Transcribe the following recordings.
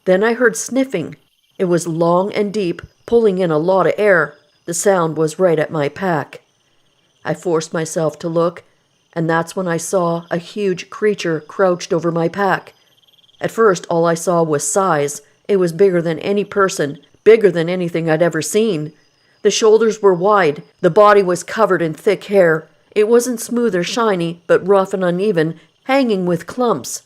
Then I heard sniffing. It was long and deep, pulling in a lot of air. The sound was right at my pack. I forced myself to look, and that's when I saw a huge creature crouched over my pack. At first, all I saw was size. It was bigger than any person, bigger than anything I'd ever seen. The shoulders were wide. The body was covered in thick hair. It wasn't smooth or shiny, but rough and uneven, hanging with clumps.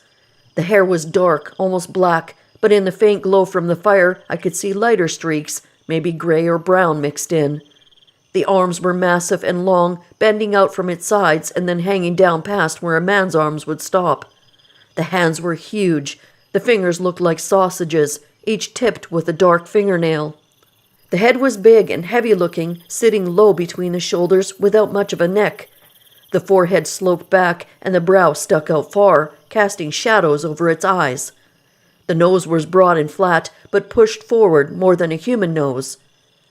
The hair was dark, almost black, but in the faint glow from the fire, I could see lighter streaks, maybe gray or brown mixed in. The arms were massive and long, bending out from its sides and then hanging down past where a man's arms would stop. The hands were huge. The fingers looked like sausages, each tipped with a dark fingernail. The head was big and heavy-looking, sitting low between the shoulders without much of a neck. The forehead sloped back and the brow stuck out far, casting shadows over its eyes. The nose was broad and flat, but pushed forward more than a human nose.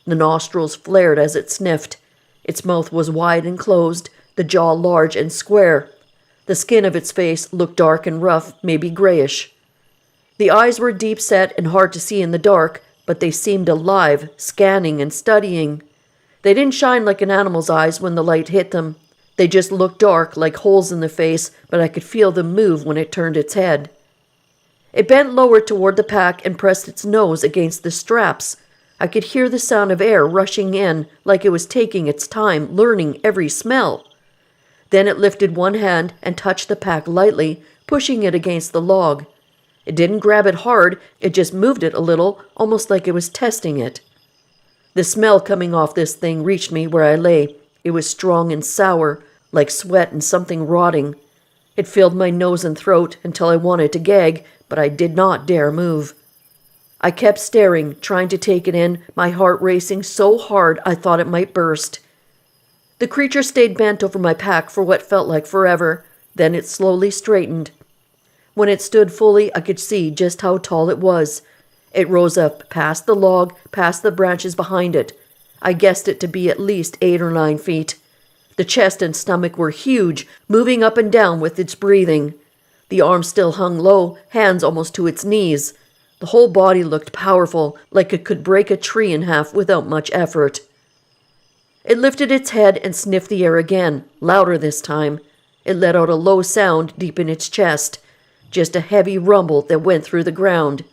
The nostrils flared as it sniffed. Its mouth was wide and closed, the jaw large and square. The skin of its face looked dark and rough, maybe grayish. The eyes were deep-set and hard to see in the dark, but they seemed alive, scanning and studying. They didn't shine like an animal's eyes when the light hit them. They just looked dark, like holes in the face, but I could feel them move when it turned its head. It bent lower toward the pack and pressed its nose against the straps. I could hear the sound of air rushing in, like it was taking its time, learning every smell. Then it lifted one hand and touched the pack lightly, pushing it against the log. It didn't grab it hard, it just moved it a little, almost like it was testing it. The smell coming off this thing reached me where I lay. It was strong and sour, like sweat and something rotting. It filled my nose and throat until I wanted to gag, but I did not dare move. I kept staring, trying to take it in, my heart racing so hard I thought it might burst. The creature stayed bent over my pack for what felt like forever. Then it slowly straightened. When it stood fully, I could see just how tall it was. It rose up past the log, past the branches behind it. I guessed it to be at least 8 or 9 feet. The chest and stomach were huge, moving up and down with its breathing. The arms still hung low, hands almost to its knees. The whole body looked powerful, like it could break a tree in half without much effort. It lifted its head and sniffed the air again, louder this time. It let out a low sound deep in its chest, just a heavy rumble that went through the ground.